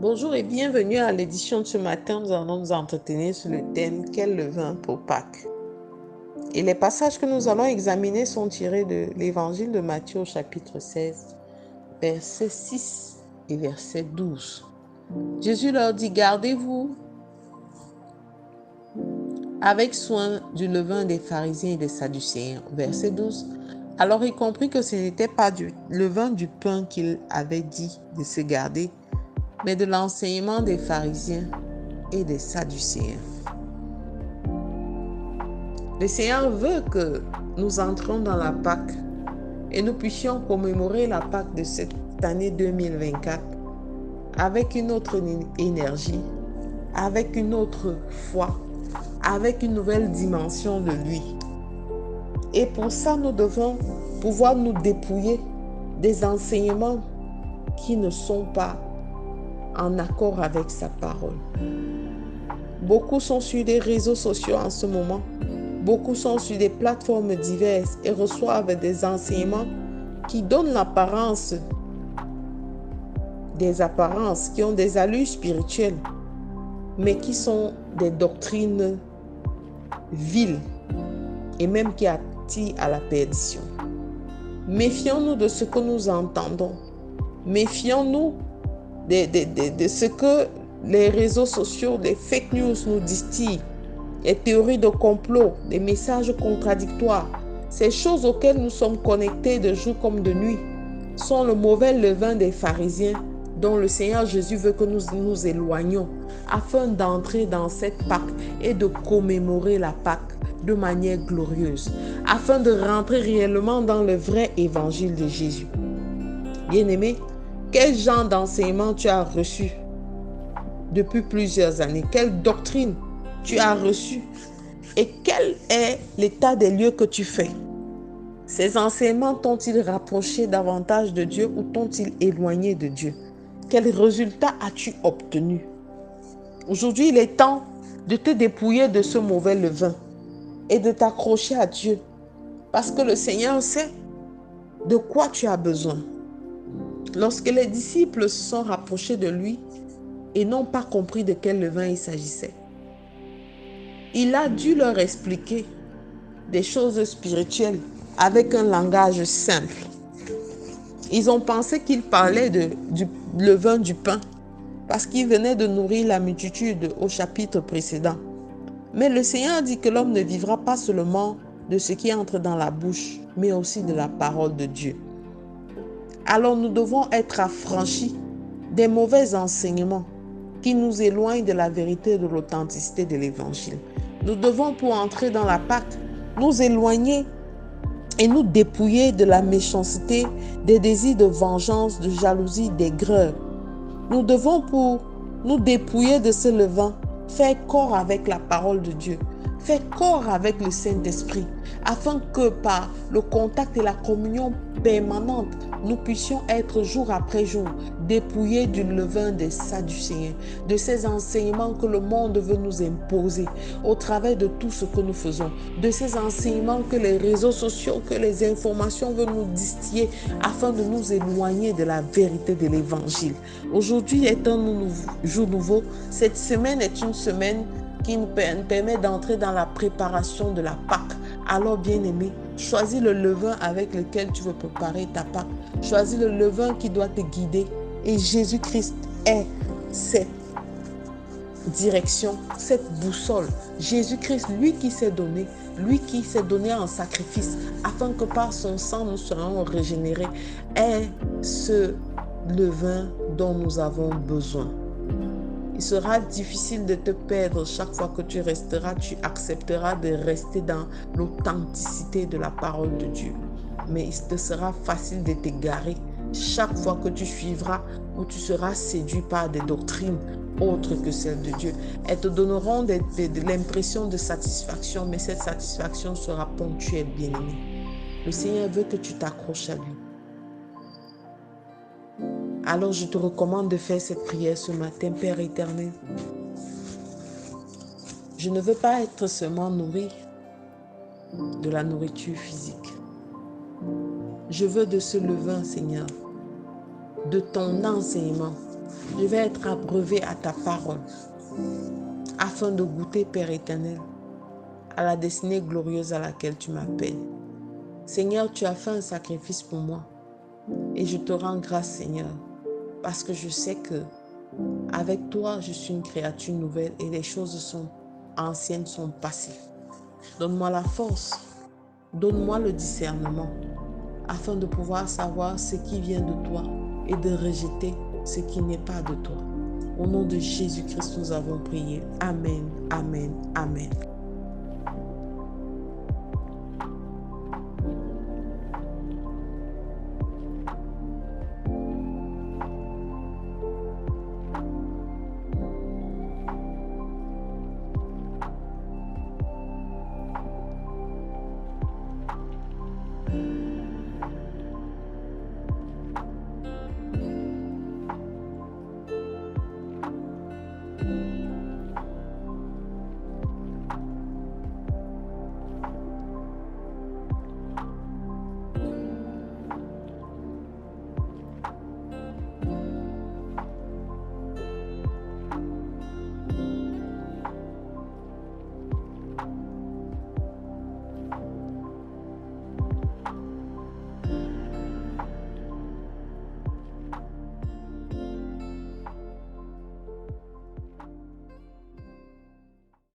Bonjour et bienvenue à l'édition de ce matin. Nous allons nous entretenir sur le thème Quel levain pour Pâques. Et les passages que nous allons examiner sont tirés de l'évangile de Matthieu au chapitre 16, verset 6 et verset 12. Jésus leur dit: Gardez-vous avec soin du levain des pharisiens et des sadducéens. Verset 12. Alors il comprit que ce n'était pas du levain du pain qu'il avait dit de se garder, mais de l'enseignement des pharisiens et des sadducéens. Le Seigneur veut que nous entrions dans la Pâque et nous puissions commémorer la Pâque de cette année 2024 avec une autre énergie, avec une autre foi, avec une nouvelle dimension de lui. Et pour ça, nous devons pouvoir nous dépouiller des enseignements qui ne sont pas en accord avec sa parole. Beaucoup sont sur les réseaux sociaux en ce moment. Beaucoup sont sur des plateformes diverses et reçoivent des enseignements qui donnent l'apparence, des apparences, qui ont des allures spirituelles, mais qui sont des doctrines viles et même qui attirent à la perdition. Méfions-nous de ce que nous entendons. Méfions-nous de ce que les réseaux sociaux, les fake news nous distillent. Les théories de complot, les messages contradictoires, ces choses auxquelles nous sommes connectés de jour comme de nuit, sont le mauvais levain des pharisiens dont le Seigneur Jésus veut que nous nous éloignions afin d'entrer dans cette Pâque et de commémorer la Pâque de manière glorieuse, afin de rentrer réellement dans le vrai évangile de Jésus. Bien-aimé, quel genre d'enseignement tu as reçu depuis plusieurs années? Quelle doctrine tu as reçu et quel est l'état des lieux que tu fais? Ces enseignements t'ont-ils rapproché davantage de Dieu ou t'ont-ils éloigné de Dieu? Quels résultats as-tu obtenu? Aujourd'hui, il est temps de te dépouiller de ce mauvais levain et de t'accrocher à Dieu parce que le Seigneur sait de quoi tu as besoin. Lorsque les disciples se sont rapprochés de lui et n'ont pas compris de quel levain il s'agissait, il a dû leur expliquer des choses spirituelles avec un langage simple. Ils ont pensé qu'il parlait du levain du pain parce qu'il venait de nourrir la multitude au chapitre précédent. Mais le Seigneur dit que l'homme ne vivra pas seulement de ce qui entre dans la bouche, mais aussi de la parole de Dieu. Alors nous devons être affranchis des mauvais enseignements qui nous éloignent de la vérité et de l'authenticité de l'évangile. Nous devons, pour entrer dans la Pâque, nous éloigner et nous dépouiller de la méchanceté, des désirs de vengeance, de jalousie, d'aigreur. Nous devons, pour nous dépouiller de ce levain, faire corps avec la parole de Dieu, faire corps avec le Saint-Esprit, afin que par le contact et la communion permanente, nous puissions être jour après jour dépouillés du levain des Sadducéens, de ces enseignements que le monde veut nous imposer au travers de tout ce que nous faisons, de ces enseignements que les réseaux sociaux, que les informations veulent nous distiller afin de nous éloigner de la vérité de l'évangile. Aujourd'hui est un jour nouveau. Cette semaine est une semaine qui nous permet d'entrer dans la préparation de la Pâque. Alors, bien-aimé, choisis le levain avec lequel tu veux préparer ta Pâque. Choisis le levain qui doit te guider. Et Jésus-Christ est cette direction, cette boussole. Jésus-Christ, lui qui s'est donné en sacrifice, afin que par son sang nous soyons régénérés, est ce levain dont nous avons besoin. Il sera difficile de te perdre chaque fois que tu accepteras de rester dans l'authenticité de la parole de Dieu. Mais il te sera facile de t'égarer chaque fois que tu suivras ou tu seras séduit par des doctrines autres que celles de Dieu. Elles te donneront de l'impression de satisfaction, mais cette satisfaction sera ponctuelle, bien-aimé. Le Seigneur veut que tu t'accroches à lui. Alors je te recommande de faire cette prière ce matin, Père éternel. Je ne veux pas être seulement nourri de la nourriture physique. Je veux de ce levain, Seigneur, de ton enseignement, Je vais être abreuvé à ta parole afin de goûter, Père éternel, à la destinée glorieuse à laquelle tu m'appelles. Seigneur, tu as fait un sacrifice pour moi et je te rends grâce, Seigneur, parce que je sais que avec toi, je suis une créature nouvelle et les choses anciennes sont passées. Donne-moi la force, donne-moi le discernement afin de pouvoir savoir ce qui vient de toi et de rejeter ce qui n'est pas de toi. Au nom de Jésus-Christ, nous avons prié. Amen, amen, amen.